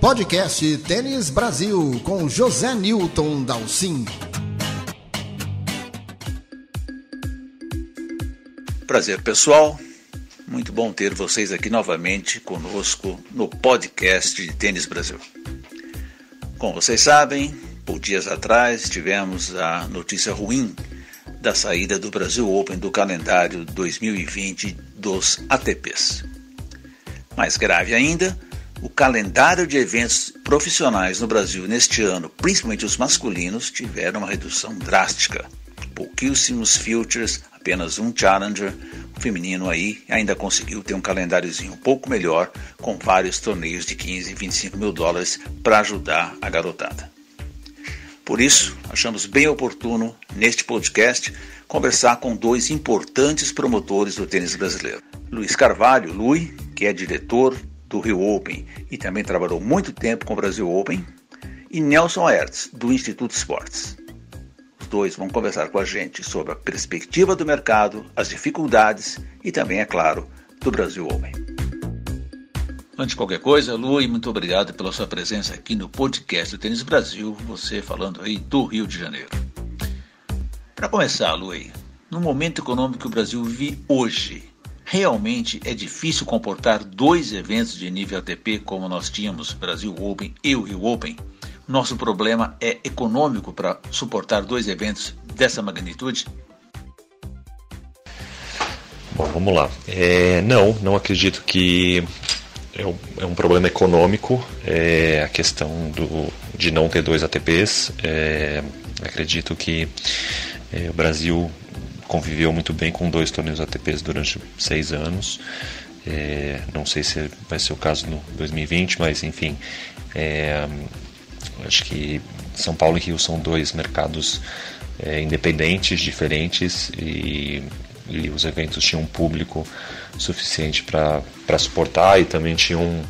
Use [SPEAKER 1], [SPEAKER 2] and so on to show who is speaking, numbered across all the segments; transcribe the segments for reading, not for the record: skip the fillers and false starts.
[SPEAKER 1] podcast Tênis Brasil com José Newton Dalcin.
[SPEAKER 2] Prazer, pessoal. Muito bom ter vocês aqui novamente conosco no podcast de Tênis Brasil. Como vocês sabem, por dias atrás tivemos a notícia ruim da saída do Brasil Open do calendário 2020 dos ATPs. Mais grave ainda, o calendário de eventos profissionais no Brasil neste ano, principalmente os masculinos, tiveram uma redução drástica. Pouquíssimos Futures, apenas um Challenger. O feminino aí ainda conseguiu ter um calendáriozinho um pouco melhor, com vários torneios de 15 e 25 mil dólares para ajudar a garotada. Por isso, achamos bem oportuno, neste podcast, conversar com dois importantes promotores do tênis brasileiro. Luiz Carvalho, Lui, que é diretor do Rio Open e também trabalhou muito tempo com o Brasil Open, e Nelson Hertz, do Instituto Esportes. Os dois vão conversar com a gente sobre a perspectiva do mercado, as dificuldades e também, é claro, do Brasil Open. Antes de qualquer coisa, Lui, muito obrigado pela sua presença aqui no podcast do Tênis Brasil, você falando aí do Rio de Janeiro. Para começar, Lui, no momento econômico que o Brasil vive hoje, realmente é difícil comportar dois eventos de nível ATP como nós tínhamos, Brasil Open e o Rio Open? Nosso problema é econômico para suportar dois eventos dessa magnitude?
[SPEAKER 3] Bom, vamos lá. Não acredito que é um problema econômico, a questão de não ter dois ATPs. Acredito que o Brasil conviveu muito bem com dois torneios ATPs durante 6 anos. Não sei se vai ser o caso no 2020, mas enfim, acho que São Paulo e Rio são dois mercados independentes, diferentes, e os eventos tinham um público suficiente para suportar, e também tinham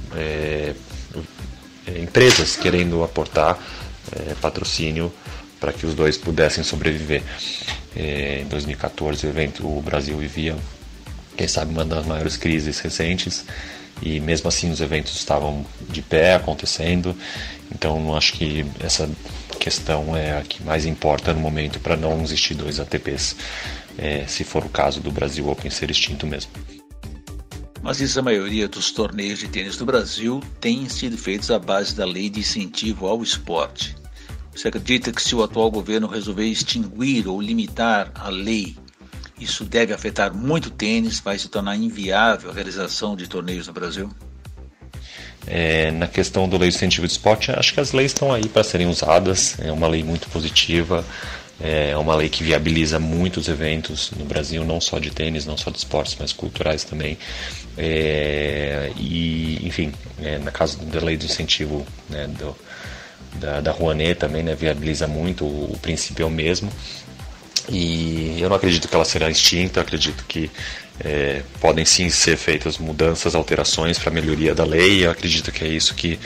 [SPEAKER 3] empresas querendo aportar patrocínio para que os dois pudessem sobreviver. Em 2014 o Brasil vivia, quem sabe, uma das maiores crises recentes, e mesmo assim os eventos estavam de pé, acontecendo. Então acho que essa questão é a que mais importa no momento para não existir dois ATPs, se for o caso do Brasil Open ser extinto mesmo.
[SPEAKER 2] Mas isso, a maioria dos torneios de tênis do Brasil têm sido feitos à base da lei de incentivo ao esporte. Você acredita que se o atual governo resolver extinguir ou limitar a lei, isso deve afetar muito o tênis, vai se tornar inviável a realização de torneios no Brasil?
[SPEAKER 3] Na questão da lei de incentivo de esporte, acho que as leis estão aí para serem usadas. É uma lei muito positiva, é uma lei que viabiliza muitos eventos no Brasil, não só de tênis, não só de esportes, mas culturais também. E, enfim, na caso da lei de incentivo, né, da Rouanet também, né, viabiliza muito, o princípio é o mesmo. E eu não acredito que ela será extinta, acredito que podem sim ser feitas mudanças, alterações para a melhoria da lei. Eu acredito que é isso que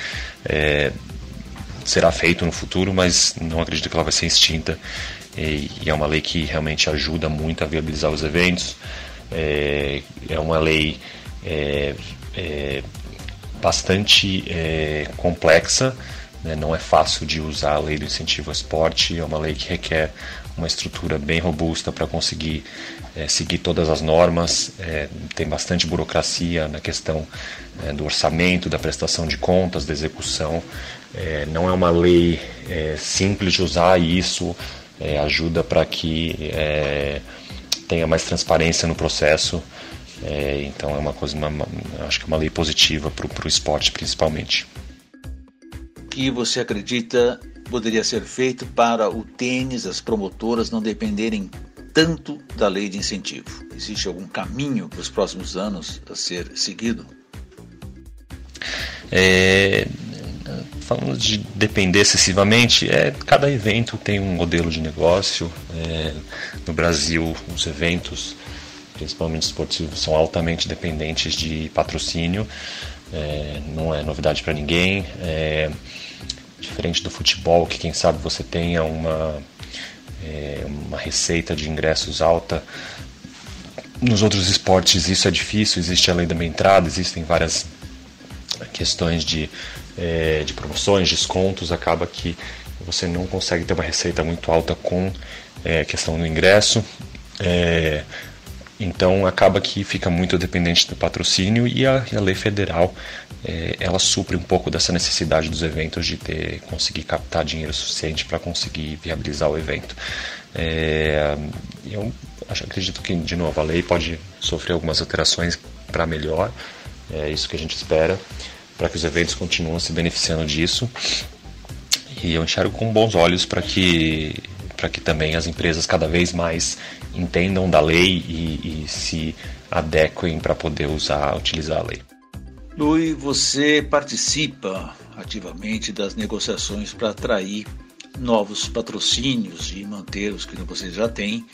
[SPEAKER 3] será feito no futuro, mas não acredito que ela vai ser extinta. E é uma lei que realmente ajuda muito a viabilizar os eventos. É uma lei bastante complexa, né? Não é fácil de usar a lei do incentivo ao esporte. É uma lei que requer uma estrutura bem robusta para conseguir seguir todas as normas. Tem bastante burocracia na questão do orçamento, da prestação de contas, da execução. Não é uma lei simples de usar, e isso ajuda para que tenha mais transparência no processo. Então é uma coisa, acho que é uma lei positiva para o esporte, principalmente.
[SPEAKER 2] O que você acredita poderia ser feito para o tênis, as promotoras não dependerem tanto da lei de incentivo? Existe algum caminho para os próximos anos a ser seguido?
[SPEAKER 3] Falando de depender excessivamente, cada evento tem um modelo de negócio. No Brasil, os eventos, principalmente esportivos, são altamente dependentes de patrocínio. Não é novidade para ninguém. Diferente do futebol, que quem sabe você tenha uma receita de ingressos alta, nos outros esportes isso é difícil. Existe a lei da meia entrada, existem várias questões de promoções, descontos, acaba que você não consegue ter uma receita muito alta com questão do ingresso. Então acaba que fica muito dependente do patrocínio, e a lei federal ela supre um pouco dessa necessidade dos eventos de conseguir captar dinheiro suficiente para conseguir viabilizar o evento. Eu acredito que, de novo, a lei pode sofrer algumas alterações para melhor, é isso que a gente espera, para que os eventos continuem se beneficiando disso, e eu enxergo com bons olhos para que também as empresas cada vez mais entendam da lei e se adequem para poder utilizar a lei.
[SPEAKER 2] Luiz, você participa ativamente das negociações para atrair novos patrocínios e manter os que você já tem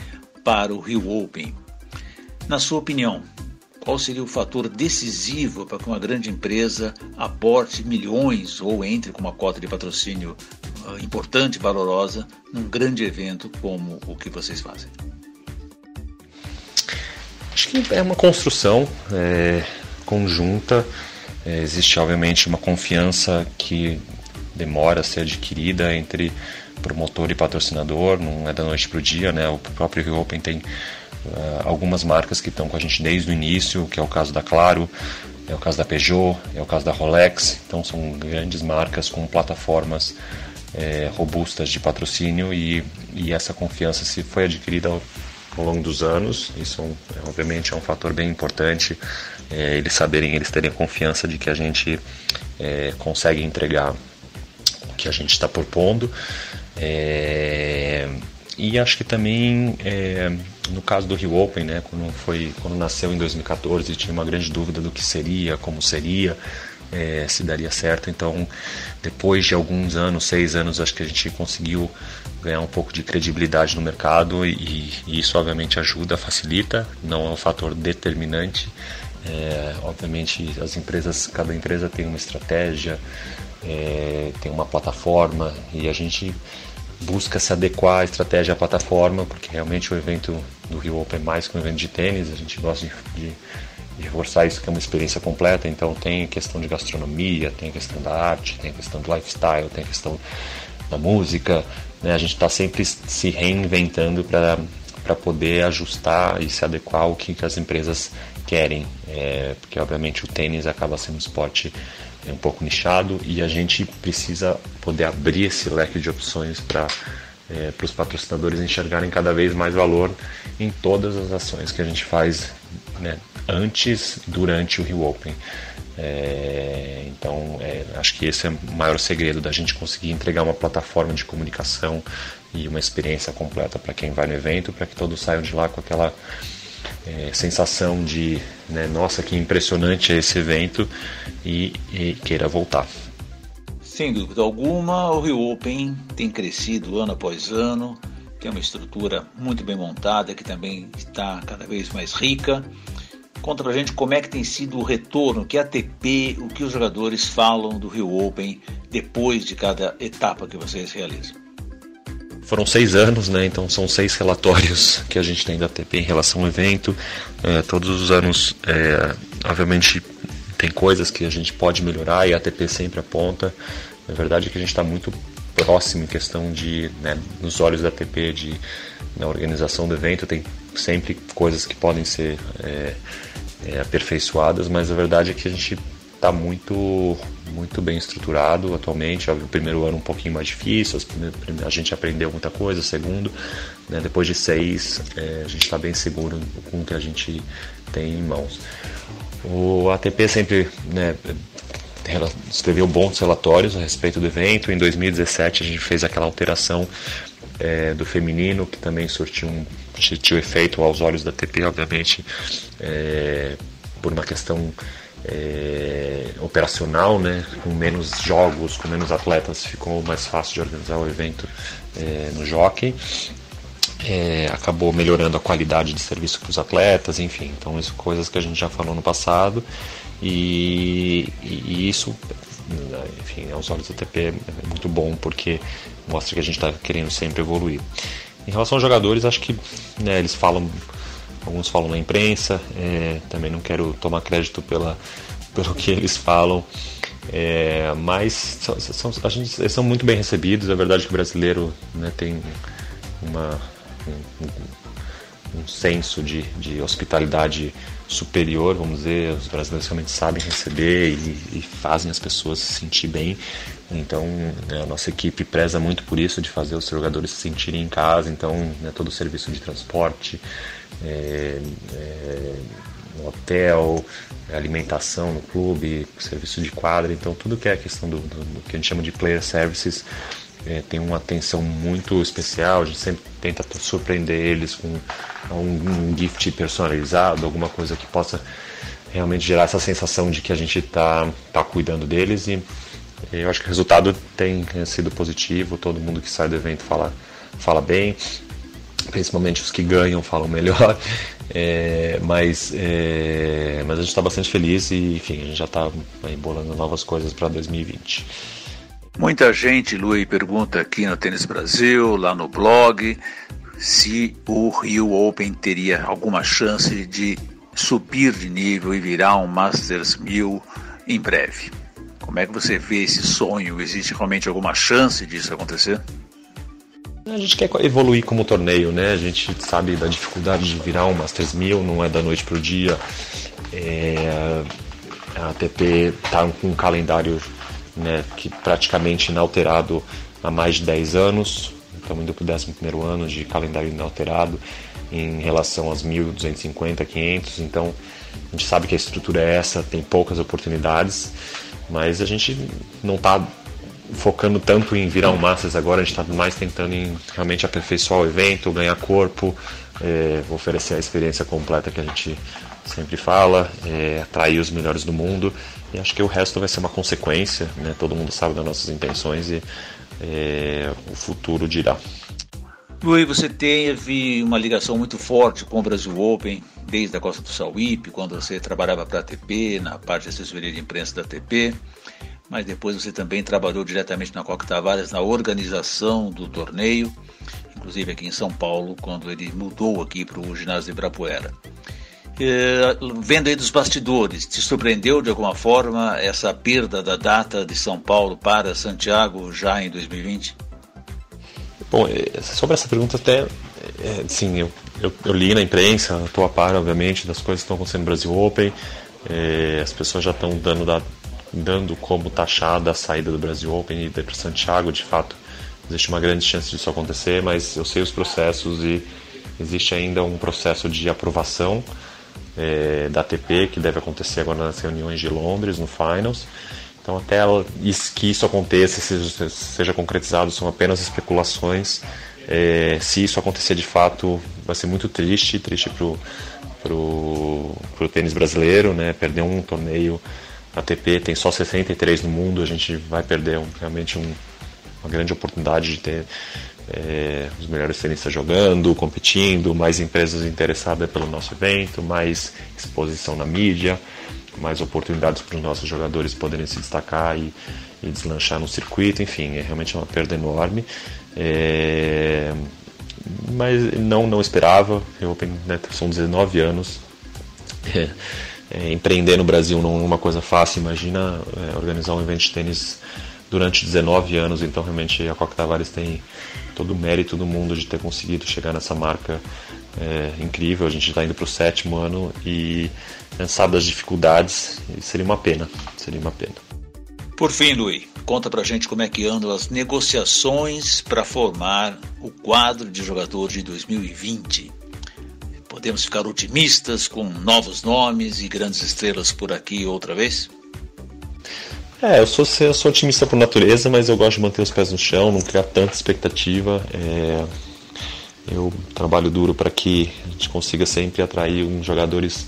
[SPEAKER 2] para o Rio Open. Na sua opinião, qual seria o fator decisivo para que uma grande empresa aporte milhões ou entre com uma cota de patrocínio importante e valorosa num grande evento como o que vocês fazem?
[SPEAKER 3] Acho que é uma construção conjunta. Existe, obviamente, uma confiança que demora a ser adquirida entre promotor e patrocinador, não é da noite para o dia, né? O próprio Rio Open tem algumas marcas que estão com a gente desde o início, que é o caso da Claro, é o caso da Peugeot, é o caso da Rolex. Então são grandes marcas com plataformas robustas de patrocínio, e essa confiança se foi adquirida ao longo dos anos. Isso obviamente é um fator bem importante, eles terem confiança de que a gente consegue entregar o que a gente está propondo. E acho que também no caso do Rio Open, né, quando nasceu em 2014, tinha uma grande dúvida do que seria, como seria, se daria certo. Então, depois de alguns anos, 6 anos, acho que a gente conseguiu ganhar um pouco de credibilidade no mercado, e isso obviamente ajuda, facilita, não é um fator determinante. Obviamente cada empresa tem uma estratégia, tem uma plataforma, e a gente busca se adequar à estratégia à plataforma, porque realmente o evento do Rio Open é mais que um evento de tênis. A gente gosta de reforçar isso, que é uma experiência completa. Então tem a questão de gastronomia, tem a questão da arte, tem a questão do lifestyle, tem a questão da música, né? A gente está sempre se reinventando para poder ajustar e se adequar ao que as empresas querem, porque obviamente o tênis acaba sendo um esporte um pouco nichado, e a gente precisa poder abrir esse leque de opções para os patrocinadores enxergarem cada vez mais valor em todas as ações que a gente faz, né, antes, durante o Rio Open. Então acho que esse é o maior segredo, da gente conseguir entregar uma plataforma de comunicação e uma experiência completa para quem vai no evento, para que todos saiam de lá com aquela sensação de, né, nossa, que impressionante é esse evento, e queira voltar.
[SPEAKER 2] Sem dúvida alguma, o Rio Open tem crescido ano após ano, tem uma estrutura muito bem montada, que também está cada vez mais rica. Conta pra gente como é que tem sido o retorno, o que a ATP, o que os jogadores falam do Rio Open depois de cada etapa que vocês realizam.
[SPEAKER 3] Foram 6 anos, né? Então são 6 relatórios que a gente tem da ATP em relação ao evento. Todos os anos, obviamente, tem coisas que a gente pode melhorar, e a ATP sempre aponta. Na verdade é que a gente está muito próximo em questão de, né, nos olhos da ATP, na organização do evento. Tem sempre coisas que podem ser aperfeiçoadas, mas a verdade é que a gente está muito bem estruturado atualmente. O primeiro ano um pouquinho mais difícil, a gente aprendeu muita coisa. O segundo, né, depois de 6, a gente está bem seguro com o que a gente tem em mãos. O ATP sempre, né, escreveu bons relatórios a respeito do evento. Em 2017 a gente fez aquela alteração do feminino, que também surtiu efeito aos olhos da ATP, obviamente, por uma questão operacional, né? Com menos jogos, com menos atletas, ficou mais fácil de organizar o evento no Jockey. Acabou melhorando a qualidade de serviço para os atletas, enfim. Então, isso coisas que a gente já falou no passado, e isso, enfim, aos olhos da ATP é muito bom, porque mostra que a gente está querendo sempre evoluir. Em relação aos jogadores, acho que, né, eles falam, alguns falam na imprensa, também não quero tomar crédito pelo que eles falam, Mas eles são muito bem recebidos. É verdade que o brasileiro, né, tem um senso de hospitalidade superior, vamos dizer. Os brasileiros realmente sabem receber e fazem as pessoas se sentir bem. Então, a nossa equipe preza muito por isso, de fazer os jogadores se sentirem em casa. Então, né, todo o serviço de transporte, no hotel, alimentação no clube, serviço de quadra. Então, tudo que é a questão do que a gente chama de player services tem uma atenção muito especial. A gente sempre tenta surpreender eles com um gift personalizado, alguma coisa que possa realmente gerar essa sensação de que a gente tá cuidando deles. E eu acho que o resultado tem sido positivo. Todo mundo que sai do evento fala bem, principalmente os que ganham falam melhor. Mas a gente está bastante feliz e, enfim, a gente já está embolando novas coisas para 2020.
[SPEAKER 2] Muita gente, Lui, pergunta aqui no Tênis Brasil, lá no blog, se o Rio Open teria alguma chance de subir de nível e virar um Masters 1000 em breve. Como é que você vê esse sonho? Existe realmente alguma chance disso acontecer?
[SPEAKER 3] A gente quer evoluir como torneio, né? A gente sabe da dificuldade de virar um Masters 1000, não é da noite para o dia. A ATP está com um calendário, né, que praticamente inalterado há mais de 10 anos. Estamos indo para o 11º ano de calendário inalterado em relação aos 1.250, 500. Então, a gente sabe que a estrutura é essa, tem poucas oportunidades, mas a gente não está focando tanto em virar um Masters agora. A gente está mais tentando em realmente aperfeiçoar o evento, ganhar corpo, oferecer a experiência completa que a gente sempre fala, atrair os melhores do mundo, e acho que o resto vai ser uma consequência, né? Todo mundo sabe das nossas intenções e o futuro dirá.
[SPEAKER 2] Lui, você teve uma ligação muito forte com o Brasil Open desde a Costa do Sauípe, quando você trabalhava para a ATP, na parte de assessoria de imprensa da ATP, mas depois você também trabalhou diretamente na Coque Tavares, na organização do torneio, inclusive aqui em São Paulo, quando ele mudou aqui para o ginásio de Ibirapuera. Vendo aí dos bastidores, te surpreendeu de alguma forma essa perda da data de São Paulo para Santiago já em 2020?
[SPEAKER 3] Bom, sobre essa pergunta até, sim, eu li na imprensa, estou a par, obviamente, das coisas que estão acontecendo no Brasil Open. As pessoas já estão dando como taxada a saída do Brasil Open e ir para Santiago. De fato, existe uma grande chance disso acontecer, mas eu sei os processos e existe ainda um processo de aprovação da ATP, que deve acontecer agora nas reuniões de Londres, no Finals. Então, até que isso aconteça, seja concretizado, são apenas especulações. Se isso acontecer de fato, vai ser muito triste pro tênis brasileiro, né? Perder um torneio. A ATP tem só 63 no mundo, a gente vai perder realmente uma grande oportunidade de ter os melhores tenistas jogando, competindo, mais empresas interessadas pelo nosso evento, mais exposição na mídia, mais oportunidades para os nossos jogadores poderem se destacar e deslanchar no circuito. Enfim, é realmente uma perda enorme, mas não esperava. Eu, né, são 19 anos, empreender no Brasil não é uma coisa fácil. Imagina organizar um evento de tênis durante 19 anos. Então realmente a Coque Tavares tem todo o mérito do mundo de ter conseguido chegar nessa marca incrível. A gente está indo para o 7º ano e a gente sabe das dificuldades, e seria uma pena.
[SPEAKER 2] Por fim, Lui, conta pra gente como é que andam as negociações para formar o quadro de jogador de 2020. Podemos ficar otimistas com novos nomes e grandes estrelas por aqui outra vez?
[SPEAKER 3] Eu sou otimista por natureza, mas eu gosto de manter os pés no chão, não criar tanta expectativa. Eu trabalho duro para que a gente consiga sempre atrair uns jogadores,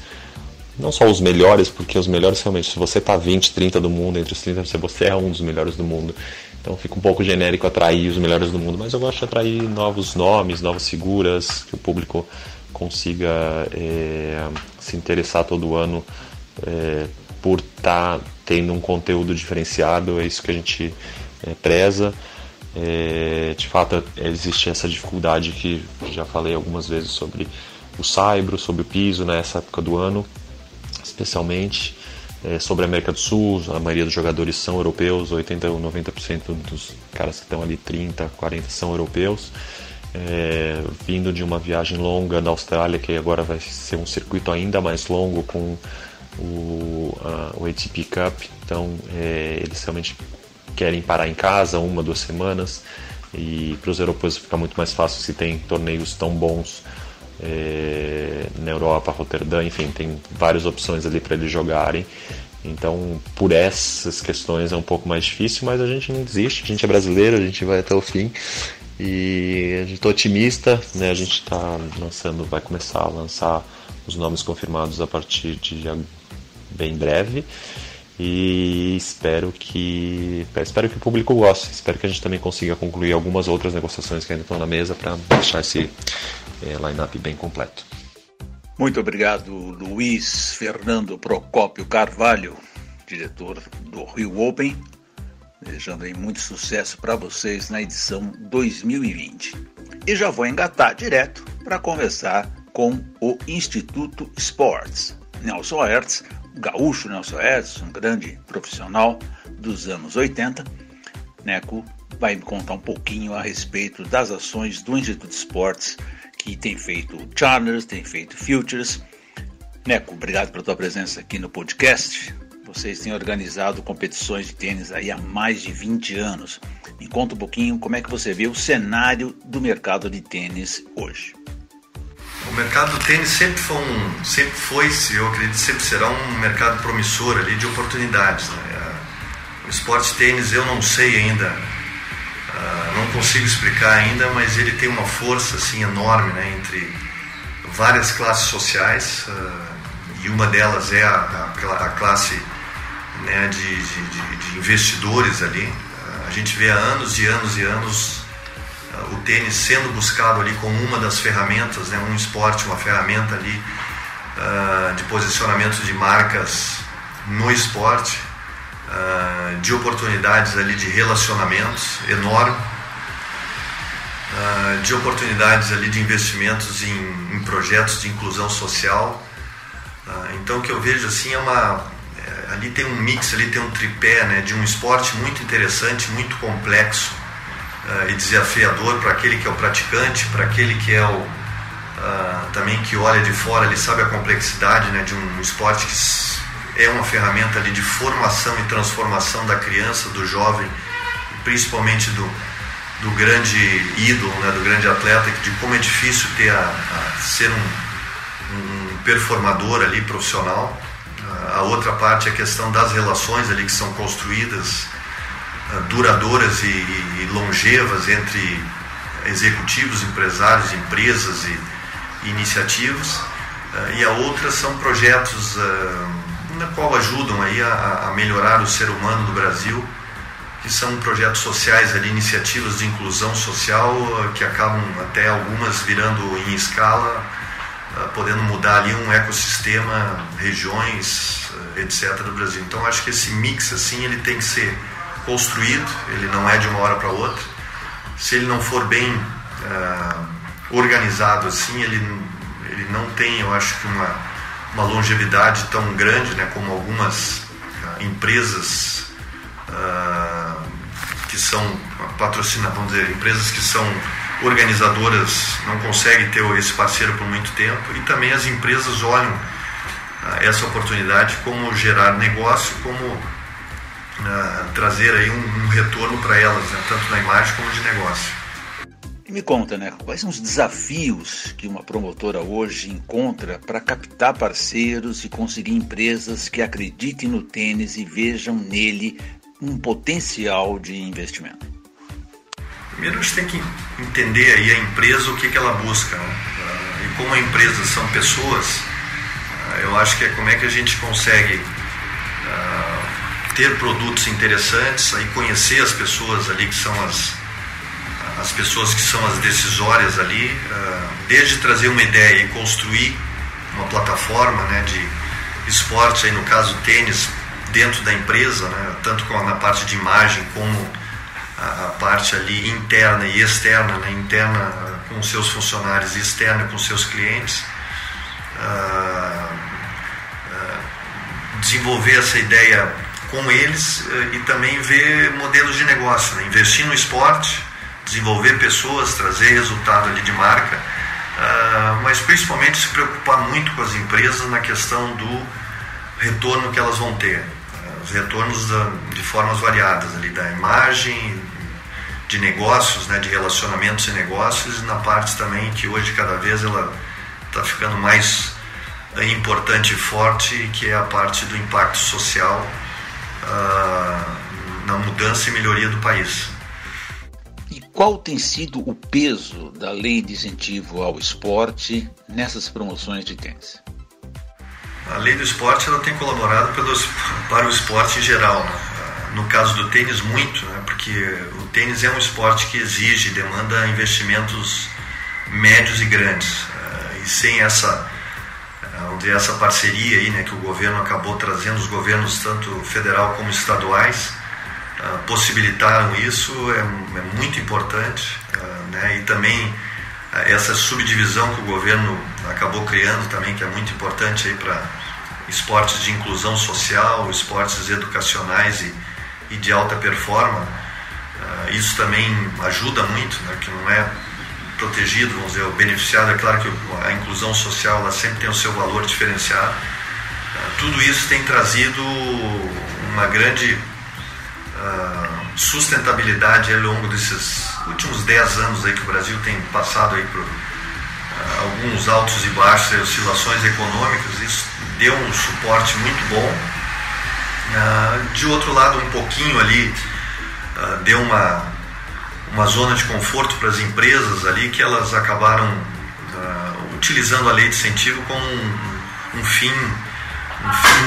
[SPEAKER 3] não só os melhores, porque os melhores realmente, se você está 20, 30 do mundo, entre os 30 você é um dos melhores do mundo. Então fica um pouco genérico atrair os melhores do mundo, mas eu gosto de atrair novos nomes, novas figuras, que o público consiga se interessar todo ano por estar tendo um conteúdo diferenciado. É isso que a gente preza. De fato, existe essa dificuldade que já falei algumas vezes sobre o saibro, sobre o piso nessa época do ano, especialmente. sobre a América do Sul. A maioria dos jogadores são europeus, 80 ou 90% dos caras que estão ali, 30, 40 são europeus. Vindo de uma viagem longa na Austrália, que agora vai ser um circuito ainda mais longo com o ATP Cup. Então eles realmente querem parar em casa 1 ou 2 semanas, e para os europeus fica muito mais fácil se tem torneios tão bons na Europa, Roterdã, enfim, tem várias opções ali para eles jogarem. Então, por essas questões é um pouco mais difícil, mas a gente não desiste, a gente é brasileiro, a gente vai até o fim, e a gente está otimista, né? A gente está vai começar a lançar os nomes confirmados a partir de bem breve, e espero que o público goste, espero que a gente também consiga concluir algumas outras negociações que ainda estão na mesa para deixar esse line-up bem completo.
[SPEAKER 2] Muito obrigado, Luiz Fernando Procópio Carvalho, diretor do Rio Open. Desejando aí muito sucesso para vocês na edição 2020. E já vou engatar direto para conversar com o Instituto Sports. Nelson Hertz, o gaúcho Nelson Hertz, um grande profissional dos anos 80. Neco vai me contar um pouquinho a respeito das ações do Instituto Sports, que tem feito Challengers, tem feito Futures. Neco, obrigado pela tua presença aqui no podcast. Vocês têm organizado competições de tênis aí há mais de 20 anos. Me conta um pouquinho como é que você vê o cenário do mercado de tênis hoje.
[SPEAKER 4] O mercado do tênis sempre foi, eu acredito, sempre será um mercado promissor ali de oportunidades, né? O esporte tênis eu não sei ainda, não consigo explicar ainda, mas ele tem uma força assim enorme, né, entre várias classes sociais, e uma delas é a classe, né, de investidores ali. A gente vê há anos e anos e anos o tênis sendo buscado ali como uma das ferramentas, né, um esporte, uma ferramenta ali de posicionamento de marcas no esporte, de oportunidades ali de relacionamentos enorme, de oportunidades ali de investimentos em projetos de inclusão social. Então o que eu vejo assim ali tem um mix, ali tem um tripé, né, de um esporte muito interessante, muito complexo e desafiador para aquele que é o praticante, para aquele que é também que olha de fora, ele sabe a complexidade, né, de um esporte que é uma ferramenta ali de formação e transformação da criança, do jovem, principalmente do grande ídolo, né, do grande atleta, de como é difícil ser um performador ali profissional. A outra parte é a questão das relações ali que são construídas, duradouras e longevas entre executivos, empresários, empresas e iniciativas. E a outra são projetos na qual ajudam aí a melhorar o ser humano do Brasil, que são projetos sociais ali, iniciativas de inclusão social que acabam até algumas virando em escala, podendo mudar ali um ecossistema, regiões, etc. do Brasil. Então acho que esse mix assim, ele tem que ser construído, ele não é de uma hora para outra. Se ele não for bem organizado assim, ele não tem, eu acho que uma longevidade tão grande, né, como algumas empresas que são patrocinadas, vamos dizer, empresas que são organizadoras não conseguem ter esse parceiro por muito tempo, e também as empresas olham essa oportunidade como gerar negócio, como trazer aí um retorno para elas, né, tanto na imagem como de negócio.
[SPEAKER 2] E me conta, né, quais são os desafios que uma promotora hoje encontra para captar parceiros e conseguir empresas que acreditem no tênis e vejam nele um potencial de investimento?
[SPEAKER 4] Primeiro a gente tem que entender aí a empresa, o que ela busca, né? E como a empresa são pessoas, eu acho que é como é que a gente consegue ter produtos interessantes, aí conhecer as pessoas ali que são as pessoas que são as decisórias ali, desde trazer uma ideia e construir uma plataforma, né, de esporte, aí no caso tênis, dentro da empresa, né, tanto na parte de imagem como a parte ali interna e externa, né, interna com seus funcionários e externa com seus clientes, desenvolver essa ideia com eles e também ver modelos de negócio, né? Investir no esporte, desenvolver pessoas, trazer resultado ali de marca, mas principalmente se preocupar muito com as empresas na questão do retorno que elas vão ter, os retornos de formas variadas ali, da imagem, de negócios, né, de relacionamentos e negócios, e na parte também que hoje cada vez ela está ficando mais importante e forte, que é a parte do impacto social na mudança e melhoria do país.
[SPEAKER 2] E qual tem sido o peso da lei de incentivo ao esporte nessas promoções de tênis?
[SPEAKER 4] A lei do esporte ela tem colaborado para o esporte em geral, né? No caso do tênis muito, né? Porque o tênis é um esporte que exige, demanda investimentos médios e grandes, e sem essa parceria aí, né, que o governo acabou trazendo, os governos tanto federal como estaduais possibilitaram isso, é muito importante, né? E também essa subdivisão que o governo acabou criando também, que é muito importante aí para esportes de inclusão social, esportes educacionais e de alta performance, isso também ajuda muito, né, que não é protegido, vamos dizer, o beneficiado. É claro que a inclusão social ela sempre tem o seu valor diferenciado. Tudo isso tem trazido uma grande sustentabilidade ao longo desses últimos 10 anos aí que o Brasil tem passado aí por alguns altos e baixos, oscilações econômicas. Isso deu um suporte muito bom. De outro lado, um pouquinho ali deu uma zona de conforto para as empresas ali, que elas acabaram utilizando a lei de incentivo como um fim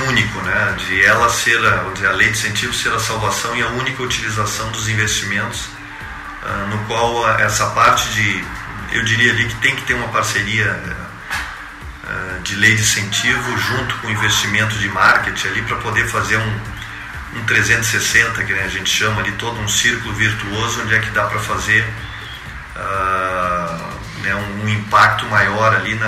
[SPEAKER 4] único, né? De ela ser, a lei de incentivo ser a salvação e a única utilização dos investimentos, no qual essa parte eu diria ali que tem que ter uma parceria de lei de incentivo junto com investimento de marketing ali, para poder fazer um 360, que a gente chama ali, todo um círculo virtuoso, onde é que dá para fazer né, um impacto maior ali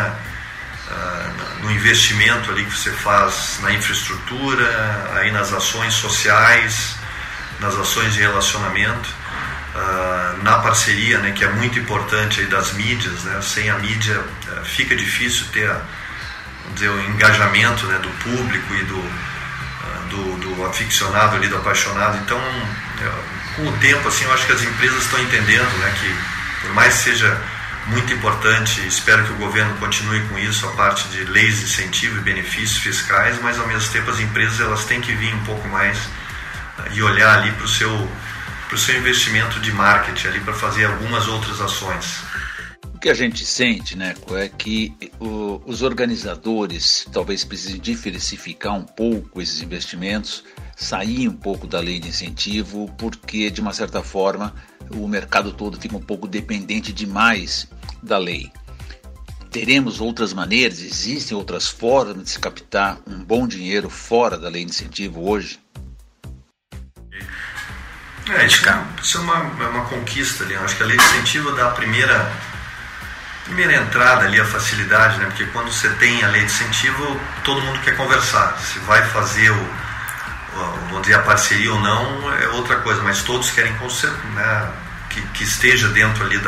[SPEAKER 4] no investimento ali que você faz na infraestrutura, aí nas ações sociais, nas ações de relacionamento, na parceria, né, que é muito importante aí das mídias, né? Sem a mídia fica difícil ter vamos dizer, o engajamento, né, do público e do aficionado ali, do apaixonado. Então, com o tempo, assim, eu acho que as empresas estão entendendo, né, que por mais que seja muito importante, espero que o governo continue com isso, a parte de leis de incentivo e benefícios fiscais, mas ao mesmo tempo as empresas elas têm que vir um pouco mais e olhar ali para o seu investimento de marketing ali, para fazer algumas outras ações.
[SPEAKER 2] O que a gente sente, né, é que os organizadores talvez precisem diversificar um pouco esses investimentos, sair um pouco da lei de incentivo, porque de uma certa forma o mercado todo fica um pouco dependente demais da lei. Teremos outras maneiras, existem outras formas de se captar um bom dinheiro fora da lei de incentivo hoje?
[SPEAKER 4] Isso é uma conquista ali. Eu acho que a lei de incentivo dá a primeira entrada ali, a facilidade, né? Porque quando você tem a lei de incentivo, todo mundo quer conversar. Se vai fazer vamos dizer, a parceria ou não é outra coisa, mas todos querem, né, que esteja dentro ali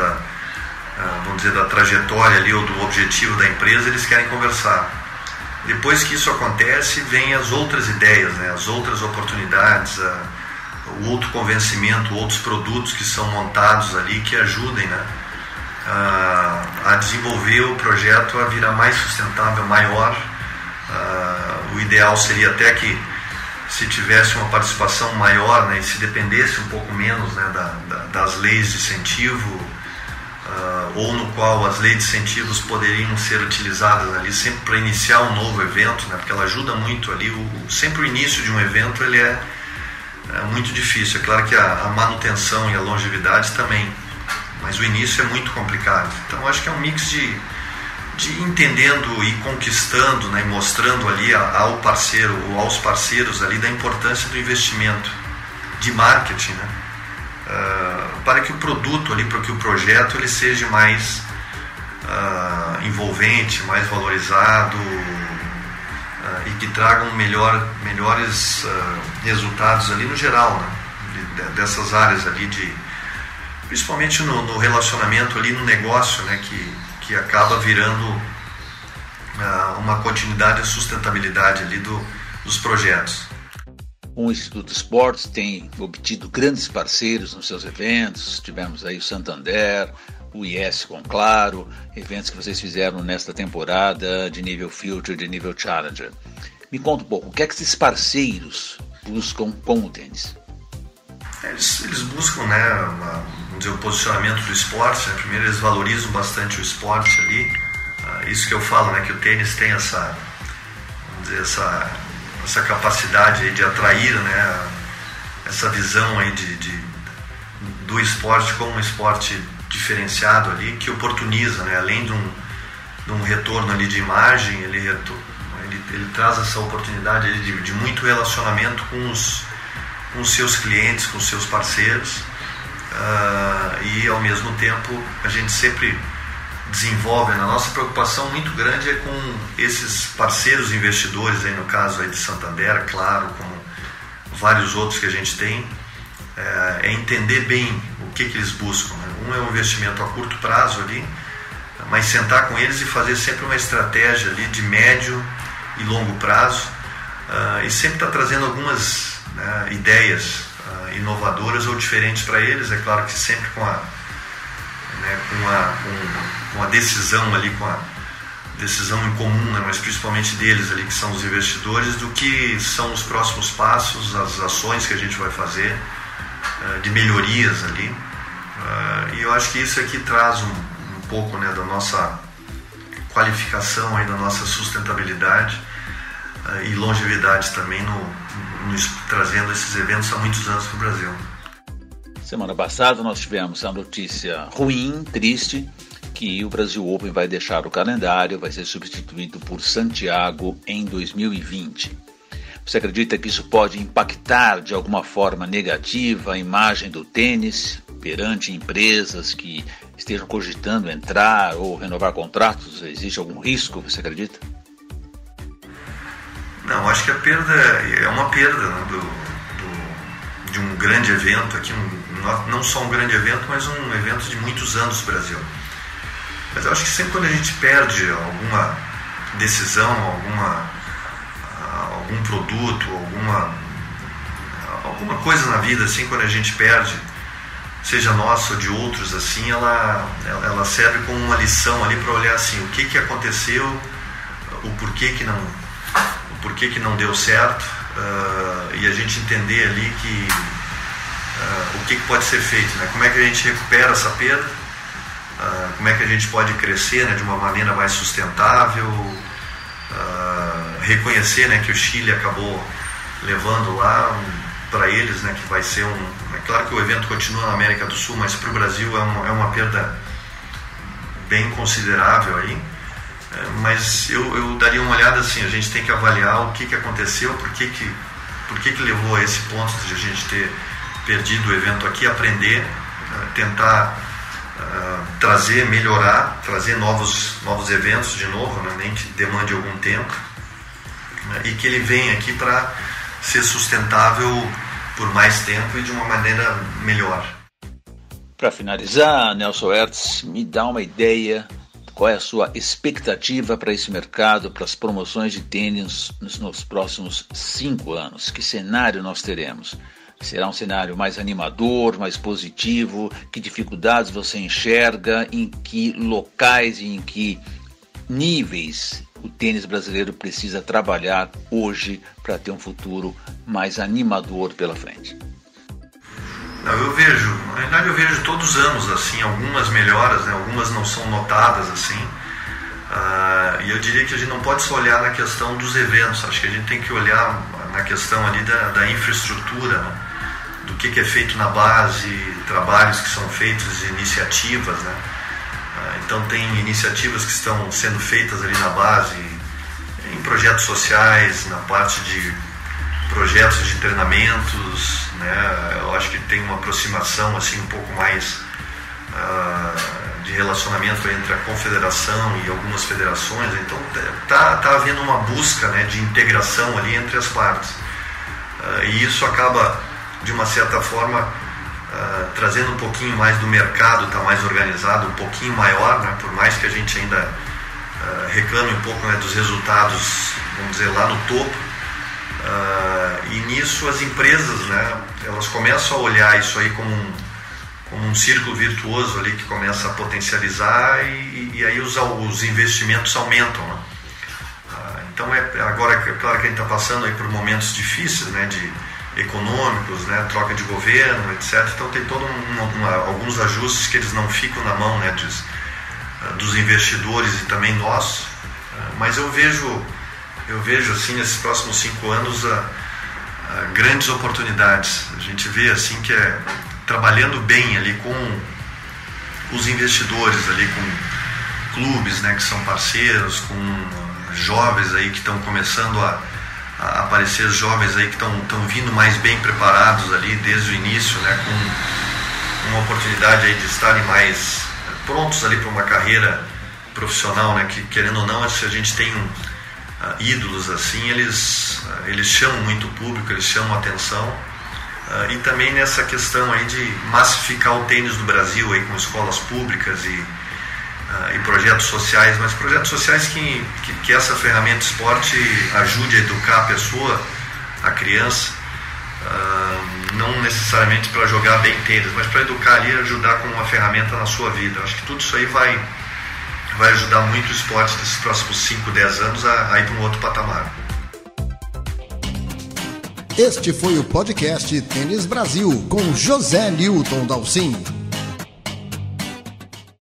[SPEAKER 4] vamos dizer, da trajetória ali ou do objetivo da empresa, eles querem conversar. Depois que isso acontece, vem as outras ideias, né, as outras oportunidades, o outro convencimento, outros produtos que são montados ali que ajudem, né, a desenvolver o projeto a virar mais sustentável, maior. O ideal seria até que se tivesse uma participação maior, né, e se dependesse um pouco menos, né, das leis de incentivo, ou no qual as leis de incentivos poderiam ser utilizadas ali sempre para iniciar um novo evento, né, porque ela ajuda muito ali. Sempre o início de um evento ele é muito difícil. É claro que a manutenção e a longevidade também, mas o início é muito complicado. Então acho que é um mix de entendendo e conquistando, né, e mostrando ali ao parceiro ou aos parceiros ali da importância do investimento de marketing, né, para que o produto ali, para que o projeto ele seja mais envolvente, mais valorizado, e que tragam melhores resultados ali no geral, né? Dessas áreas ali, principalmente no relacionamento ali, no negócio, né? Que acaba virando uma continuidade e sustentabilidade ali dos projetos.
[SPEAKER 2] O Instituto Esportes tem obtido grandes parceiros nos seus eventos. Tivemos aí o Santander, o IES com Claro, eventos que vocês fizeram nesta temporada de nível Future, de nível Challenger. Me conta um pouco, o que é que esses parceiros buscam com o tênis?
[SPEAKER 4] Eles buscam, né, vamos dizer, o posicionamento do esporte, né? Primeiro eles valorizam bastante o esporte ali. Isso que eu falo, né, que o tênis tem essa capacidade de atrair, né, essa visão aí do esporte como um esporte diferenciado ali, que oportuniza, né, além de um retorno ali de imagem, ele traz essa oportunidade de muito relacionamento com os seus clientes, com os seus parceiros, e ao mesmo tempo a gente sempre desenvolve. A nossa preocupação muito grande é com esses parceiros investidores, aí no caso aí de Santander, Claro, como vários outros que a gente tem, é entender bem o que eles buscam, né? Um é um investimento a curto prazo ali, mas sentar com eles e fazer sempre uma estratégia ali de médio e longo prazo, e sempre estar trazendo algumas, né, ideias inovadoras ou diferentes para eles, é claro que sempre com a decisão ali, com a decisão em comum, né, mas principalmente deles ali, que são os investidores, do que são os próximos passos, as ações que a gente vai fazer, de melhorias ali, e eu acho que isso aqui traz um pouco, né, da nossa qualificação aí, da nossa sustentabilidade e longevidade também trazendo esses eventos há muitos anos para o Brasil.
[SPEAKER 2] Semana passada nós tivemos a notícia ruim, triste, que o Brasil Open vai deixar o calendário, vai ser substituído por Santiago em 2020. Você acredita que isso pode impactar de alguma forma negativa a imagem do tênis perante empresas que estejam cogitando entrar ou renovar contratos? Existe algum risco, você acredita?
[SPEAKER 4] Não, acho que a perda é uma perda, né, de um grande evento aqui, não só um grande evento, mas um evento de muitos anos no Brasil. Mas eu acho que sempre quando a gente perde alguma decisão, algum produto, alguma coisa na vida, assim, quando a gente perde, seja nossa ou de outros, assim, ela serve como uma lição ali para olhar assim, o que aconteceu, o porquê que não deu certo, e a gente entender ali o que pode ser feito, né? Como é que a gente recupera essa perda, como é que a gente pode crescer, né, de uma maneira mais sustentável, reconhecer, né, que o Chile acabou levando lá para eles, né, que vai ser é claro que o evento continua na América do Sul, mas para o Brasil é uma perda bem considerável aí. Mas eu daria uma olhada assim, a gente tem que avaliar o que aconteceu, por que levou a esse ponto de a gente ter perdido o evento aqui, aprender, tentar melhorar, trazer novos eventos de novo, né, nem que demande algum tempo, né, e que ele venha aqui para ser sustentável por mais tempo e de uma maneira melhor.
[SPEAKER 2] Para finalizar, Nelson Hertz, me dá uma ideia. Qual é a sua expectativa para esse mercado, para as promoções de tênis nos próximos 5 anos? Que cenário nós teremos? Será um cenário mais animador, mais positivo? Que dificuldades você enxerga? Em que locais e em que níveis o tênis brasileiro precisa trabalhar hoje para ter um futuro mais animador pela frente?
[SPEAKER 4] Na verdade eu vejo todos os anos assim, algumas melhoras, né, algumas não são notadas assim, e eu diria que a gente não pode só olhar na questão dos eventos, acho que a gente tem que olhar na questão ali da infraestrutura, né, do que é feito na base, trabalhos que são feitos, iniciativas, né, então tem iniciativas que estão sendo feitas ali na base, em projetos sociais, na parte de projetos de treinamentos, né? Eu acho que tem uma aproximação assim um pouco mais de relacionamento entre a confederação e algumas federações. Então tá havendo uma busca, né, de integração ali entre as partes, e isso acaba de uma certa forma trazendo um pouquinho mais do mercado, tá mais organizado, um pouquinho maior, né, por mais que a gente ainda reclame um pouco, né, dos resultados, vamos dizer, lá no topo. E nisso as empresas, né, elas começam a olhar isso aí como um círculo virtuoso ali que começa a potencializar, e aí os investimentos aumentam, né? Então agora, é claro que a gente está passando aí por momentos difíceis, né, econômicos, né, troca de governo, etc. Então tem alguns ajustes que eles não ficam na mão, né, dos investidores e também nós, mas eu vejo assim, nesses próximos 5 anos grandes oportunidades. A gente vê assim que trabalhando bem ali com os investidores, ali com clubes, né, que são parceiros, com jovens aí que estão começando a aparecer, jovens aí que estão vindo mais bem preparados ali desde o início, né, com uma oportunidade aí de estarem mais prontos ali para uma carreira profissional, né, que querendo ou não, se a gente tem ídolos assim, eles chamam muito o público, eles chamam a atenção, e também nessa questão aí de massificar o tênis do Brasil aí com escolas públicas e projetos sociais, mas projetos sociais que essa ferramenta esporte ajude a educar a pessoa, a criança, não necessariamente para jogar bem tênis, mas para educar ali e ajudar com uma ferramenta na sua vida. Acho que tudo isso aí vai ajudar muito o esporte nesses próximos 5, 10 anos a ir para um outro patamar.
[SPEAKER 1] Este foi o podcast Tênis Brasil com José Newton Dalcin.